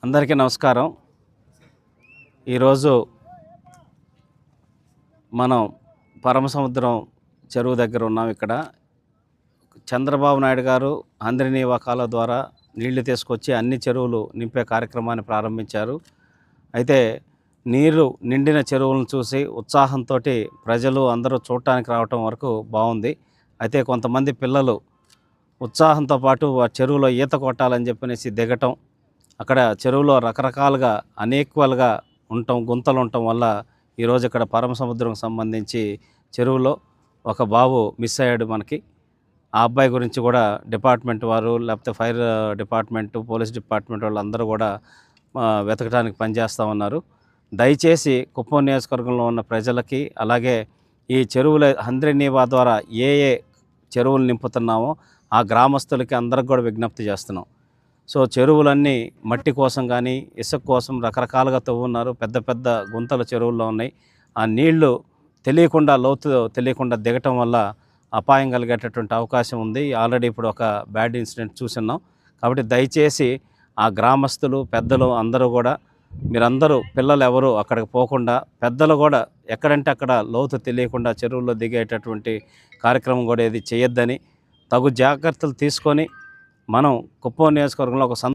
అందరికీ నమస్కారం. ఈరోజు మనం పరమసముద్రం చెరువు దగ్గర ఉన్నాం. ఇక్కడ చంద్రబాబు నాయుడు గారు హంద్రీనీవా ద్వారా నీళ్లు తీసుకొచ్చి అన్ని చెరువులు నింపే కార్యక్రమాన్ని ప్రారంభించారు. అయితే నీరు నిండిన చెరువులను చూసి ఉత్సాహంతో ప్రజలు అందరూ చూడటానికి రావటం వరకు బాగుంది. అయితే కొంతమంది పిల్లలు ఉత్సాహంతో పాటు ఆ చెరువులో ఈత కొట్టాలని చెప్పనేసి దిగటం, అక్కడ చెరువులో రకరకాలుగా అనేక్వల్గా గుంతలు ఉండటం వల్ల ఈరోజు ఇక్కడ పరమసముద్రం సంబంధించి చెరువులో ఒక బాబు మిస్ అయ్యాడు. మనకి ఆ అబ్బాయి గురించి కూడా డిపార్ట్మెంట్ వారు, లేకపోతే ఫైర్ డిపార్ట్మెంటు, పోలీస్ డిపార్ట్మెంట్ వాళ్ళు అందరూ కూడా వెతకడానికి పనిచేస్తూ ఉన్నారు. దయచేసి కుప్పం నియోజకవర్గంలో ఉన్న ప్రజలకి, అలాగే ఈ చెరువుల హంద్రీనీవా ద్వారా ఏ చెరువులు నింపుతున్నామో ఆ గ్రామస్తులకి అందరికి కూడా విజ్ఞప్తి చేస్తున్నాం. సో చెరువులన్నీ మట్టి కోసం కానీ ఇసుక కోసం రకరకాలుగా తవ్వున్నారు. పెద్ద పెద్ద గుంతలు చెరువుల్లో ఉన్నాయి. ఆ నీళ్లు తెలియకుండా, లోతు తెలియకుండా దిగటం వల్ల అపాయం కలిగేటటువంటి అవకాశం ఉంది. ఆల్రెడీ ఇప్పుడు ఒక బ్యాడ్ ఇన్సిడెంట్ చూస్తున్నాం. కాబట్టి దయచేసి ఆ గ్రామస్తులు, పెద్దలు అందరూ కూడా, మీరందరూ పిల్లలు ఎవరు అక్కడికి పోకుండా, పెద్దలు కూడా ఎక్కడంటే అక్కడ లోతు తెలియకుండా చెరువుల్లో దిగేటటువంటి కార్యక్రమం కూడా ఏది చేయొద్దని, తగు జాగ్రత్తలు తీసుకొని మనం కుప్పం నియోజకవర్గంలో ఒక